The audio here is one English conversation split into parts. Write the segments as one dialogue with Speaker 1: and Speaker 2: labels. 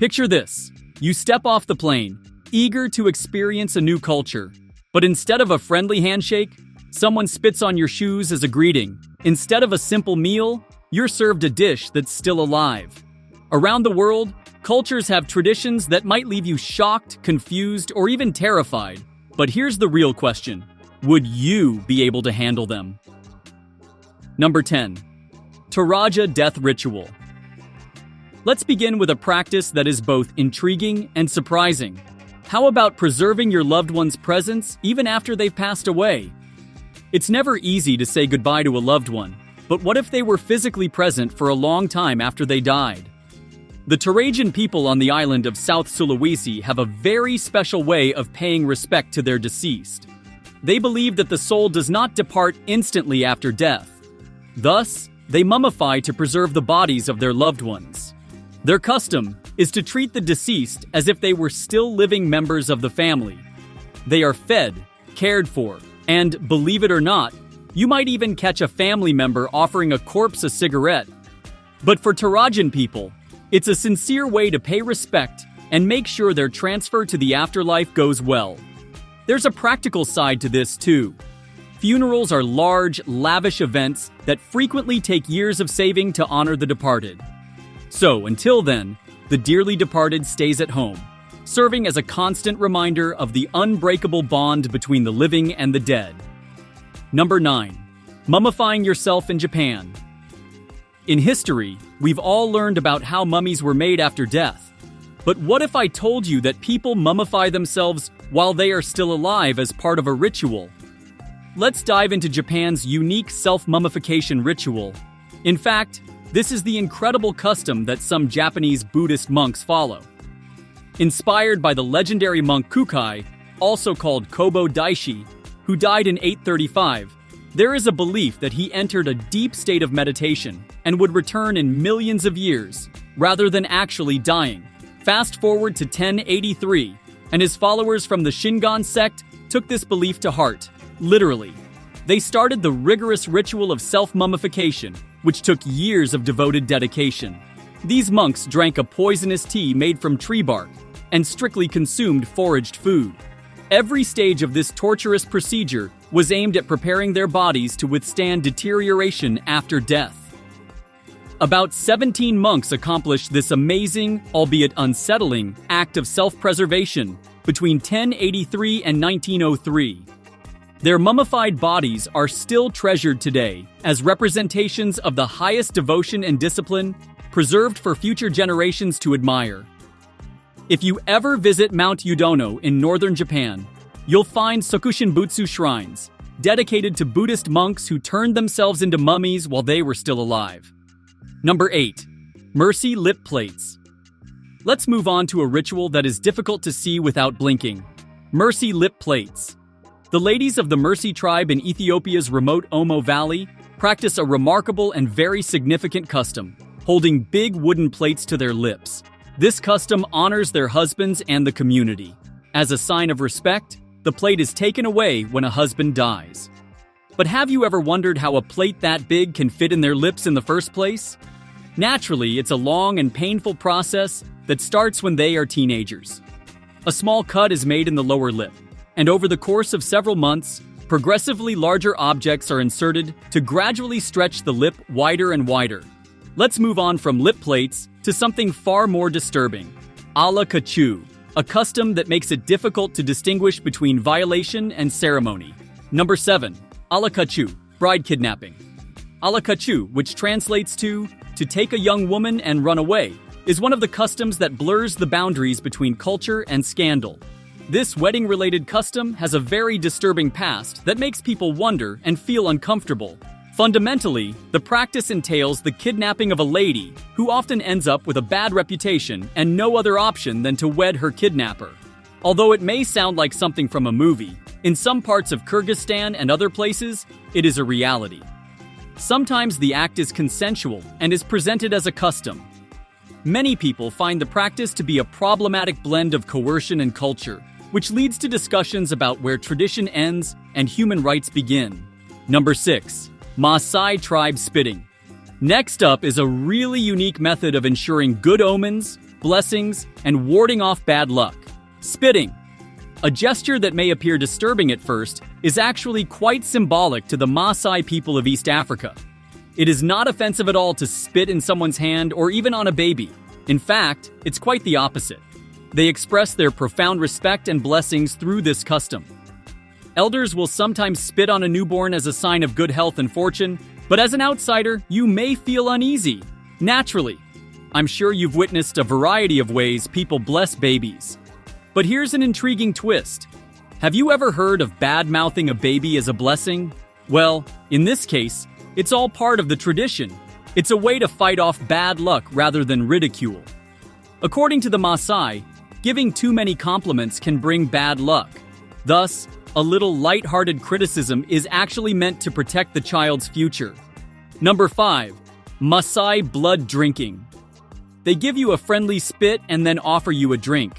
Speaker 1: Picture this. You step off the plane, eager to experience a new culture. But instead of a friendly handshake, someone spits on your shoes as a greeting. Instead of a simple meal, you're served a dish that's still alive. Around the world, cultures have traditions that might leave you shocked, confused, or even terrified. But here's the real question. Would you be able to handle them? Number 10. Toraja Death Ritual. Let's begin with a practice that is both intriguing and surprising. How about preserving your loved one's presence even after they've passed away? It's never easy to say goodbye to a loved one, but what if they were physically present for a long time after they died? The Torajan people on the island of South Sulawesi have a very special way of paying respect to their deceased. They believe that the soul does not depart instantly after death. Thus, they mummify to preserve the bodies of their loved ones. Their custom is to treat the deceased as if they were still living members of the family. They are fed, cared for, and, believe it or not, you might even catch a family member offering a corpse a cigarette. But for Torajan people, it's a sincere way to pay respect and make sure their transfer to the afterlife goes well. There's a practical side to this too. Funerals are large, lavish events that frequently take years of saving to honor the departed. So, until then, the dearly departed stays at home, serving as a constant reminder of the unbreakable bond between the living and the dead. Number 9. Mummifying yourself in Japan. In history, we've all learned about how mummies were made after death. But what if I told you that people mummify themselves while they are still alive as part of a ritual? Let's dive into Japan's unique self-mummification ritual. In fact, this is the incredible custom that some Japanese Buddhist monks follow. Inspired by the legendary monk Kukai, also called Kobo Daishi, who died in 835, there is a belief that he entered a deep state of meditation and would return in millions of years, rather than actually dying. Fast forward to 1083, and his followers from the Shingon sect took this belief to heart, literally. They started the rigorous ritual of self-mummification, which took years of devoted dedication. These monks drank a poisonous tea made from tree bark and strictly consumed foraged food. Every stage of this torturous procedure was aimed at preparing their bodies to withstand deterioration after death. About 17 monks accomplished this amazing, albeit unsettling, act of self-preservation between 1083 and 1903. Their mummified bodies are still treasured today as representations of the highest devotion and discipline, preserved for future generations to admire. If you ever visit Mount Yudono in northern Japan, you'll find Sokushinbutsu shrines, dedicated to Buddhist monks who turned themselves into mummies while they were still alive. Number 8. Mercy Lip Plates. Let's move on to a ritual that is difficult to see without blinking. Mercy Lip Plates. The ladies of the Mercy tribe in Ethiopia's remote Omo Valley practice a remarkable and very significant custom, holding big wooden plates to their lips. This custom honors their husbands and the community. As a sign of respect, the plate is taken away when a husband dies. But have you ever wondered how a plate that big can fit in their lips in the first place? Naturally, it's a long and painful process that starts when they are teenagers. A small cut is made in the lower lip, and over the course of several months, progressively larger objects are inserted to gradually stretch the lip wider and wider. Let's move on from lip plates to something far more disturbing. Ala kachu, a custom that makes it difficult to distinguish between violation and ceremony. Number 7. Ala kachu, bride kidnapping. Ala kachu, which translates to take a young woman and run away, is one of the customs that blurs the boundaries between culture and scandal. This wedding-related custom has a very disturbing past that makes people wonder and feel uncomfortable. Fundamentally, the practice entails the kidnapping of a lady who often ends up with a bad reputation and no other option than to wed her kidnapper. Although it may sound like something from a movie, in some parts of Kyrgyzstan and other places, it is a reality. Sometimes the act is consensual and is presented as a custom. Many people find the practice to be a problematic blend of coercion and culture, which leads to discussions about where tradition ends and human rights begin. Number 6. Maasai tribe spitting. Next up is a really unique method of ensuring good omens, blessings, and warding off bad luck. Spitting. A gesture that may appear disturbing at first is actually quite symbolic to the Maasai people of East Africa. It is not offensive at all to spit in someone's hand or even on a baby. In fact, it's quite the opposite. They express their profound respect and blessings through this custom. Elders will sometimes spit on a newborn as a sign of good health and fortune, but as an outsider, you may feel uneasy. Naturally, I'm sure you've witnessed a variety of ways people bless babies. But here's an intriguing twist. Have you ever heard of bad-mouthing a baby as a blessing? Well, in this case, it's all part of the tradition. It's a way to fight off bad luck rather than ridicule. According to the Maasai, giving too many compliments can bring bad luck. Thus, a little light-hearted criticism is actually meant to protect the child's future. Number 5. Maasai blood drinking. They give you a friendly spit and then offer you a drink.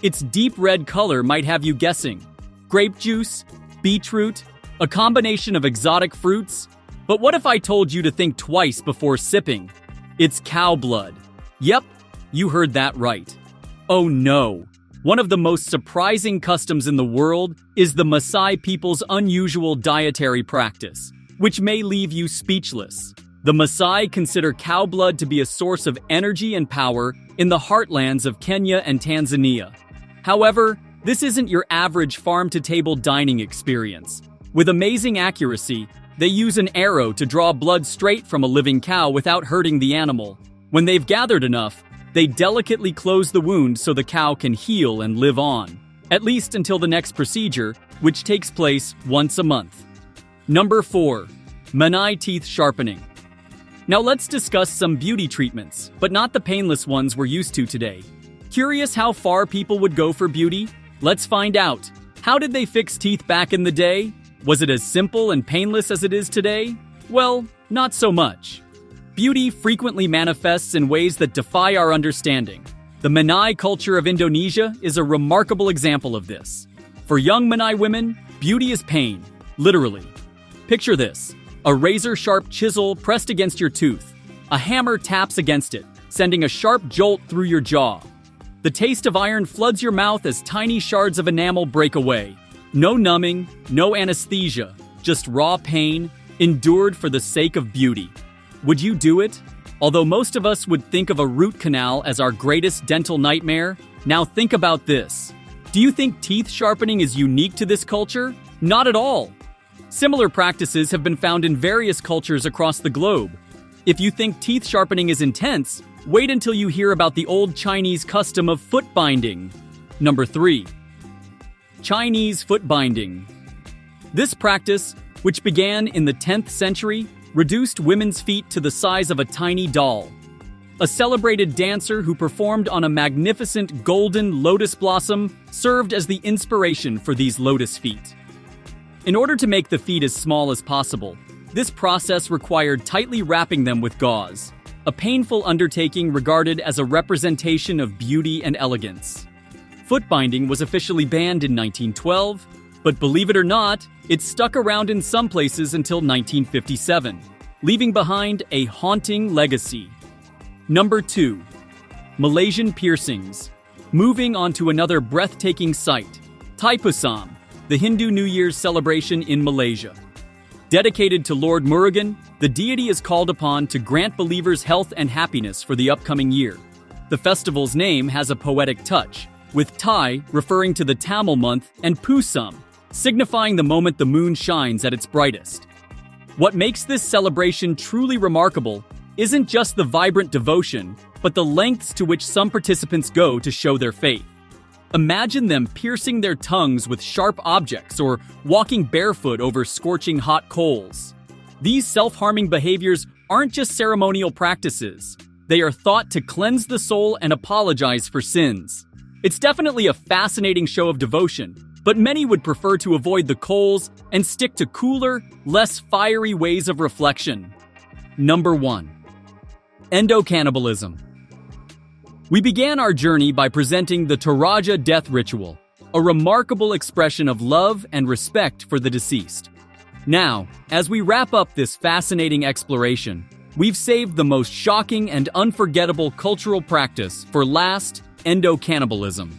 Speaker 1: Its deep red color might have you guessing. Grape juice? Beetroot? A combination of exotic fruits? But what if I told you to think twice before sipping? It's cow blood. Yep, you heard that right. Oh no. One of the most surprising customs in the world is the Maasai people's unusual dietary practice, which may leave you speechless. The Maasai consider cow blood to be a source of energy and power in the heartlands of Kenya and Tanzania. However, this isn't your average farm-to-table dining experience. With amazing accuracy, they use an arrow to draw blood straight from a living cow without hurting the animal. When they've gathered enough, they delicately close the wound so the cow can heal and live on, at least until the next procedure, which takes place once a month. Number 4. Manai teeth sharpening. Now let's discuss some beauty treatments, but not the painless ones we're used to today. Curious how far people would go for beauty? Let's find out. How did they fix teeth back in the day? Was it as simple and painless as it is today? Well, not so much. Beauty frequently manifests in ways that defy our understanding. The Manai culture of Indonesia is a remarkable example of this. For young Manai women, beauty is pain, literally. Picture this: a razor-sharp chisel pressed against your tooth. A hammer taps against it, sending a sharp jolt through your jaw. The taste of iron floods your mouth as tiny shards of enamel break away. No numbing, no anesthesia, just raw pain, endured for the sake of beauty. Would you do it? Although most of us would think of a root canal as our greatest dental nightmare, now think about this. Do you think teeth sharpening is unique to this culture? Not at all. Similar practices have been found in various cultures across the globe. If you think teeth sharpening is intense, wait until you hear about the old Chinese custom of foot binding. Number 3. Chinese foot binding. This practice, which began in the 10th century, reduced women's feet to the size of a tiny doll. A celebrated dancer who performed on a magnificent golden lotus blossom served as the inspiration for these lotus feet. In order to make the feet as small as possible, this process required tightly wrapping them with gauze, a painful undertaking regarded as a representation of beauty and elegance. Foot binding was officially banned in 1912, but believe it or not, it stuck around in some places until 1957, leaving behind a haunting legacy. Number 2. Malaysian piercings. Moving on to another breathtaking sight, Thaipusam, the Hindu New Year's celebration in Malaysia. Dedicated to Lord Murugan, the deity is called upon to grant believers health and happiness for the upcoming year. The festival's name has a poetic touch, with Thai referring to the Tamil month and Pusam, signifying the moment the moon shines at its brightest. What makes this celebration truly remarkable isn't just the vibrant devotion, but the lengths to which some participants go to show their faith. Imagine them piercing their tongues with sharp objects or walking barefoot over scorching hot coals. These self-harming behaviors aren't just ceremonial practices. They are thought to cleanse the soul and apologize for sins. It's definitely a fascinating show of devotion, but many would prefer to avoid the coals and stick to cooler, less fiery ways of reflection. Number 1. Endocannibalism. We began our journey by presenting the Toraja death ritual, a remarkable expression of love and respect for the deceased. Now, as we wrap up this fascinating exploration, we've saved the most shocking and unforgettable cultural practice for last: endo-cannibalism.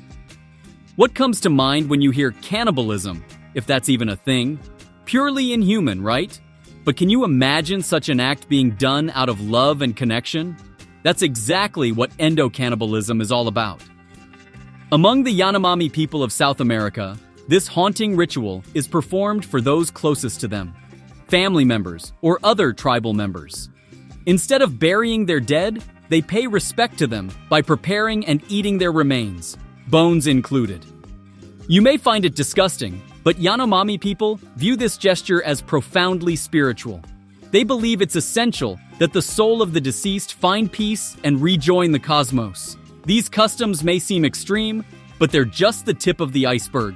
Speaker 1: What comes to mind when you hear cannibalism, if that's even a thing? Purely inhuman, right? But can you imagine such an act being done out of love and connection? That's exactly what endo-cannibalism is all about. Among the Yanomami people of South America, this haunting ritual is performed for those closest to them, family members or other tribal members. Instead of burying their dead, they pay respect to them by preparing and eating their remains, bones included. You may find it disgusting, but Yanomami people view this gesture as profoundly spiritual. They believe it's essential that the soul of the deceased find peace and rejoin the cosmos. These customs may seem extreme, but they're just the tip of the iceberg.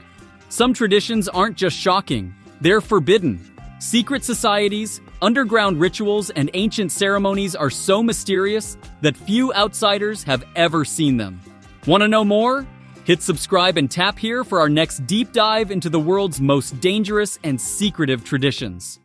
Speaker 1: Some traditions aren't just shocking, they're forbidden. Secret societies, underground rituals, and ancient ceremonies are so mysterious that few outsiders have ever seen them. Want to know more? Hit subscribe and tap here for our next deep dive into the world's most dangerous and secretive traditions.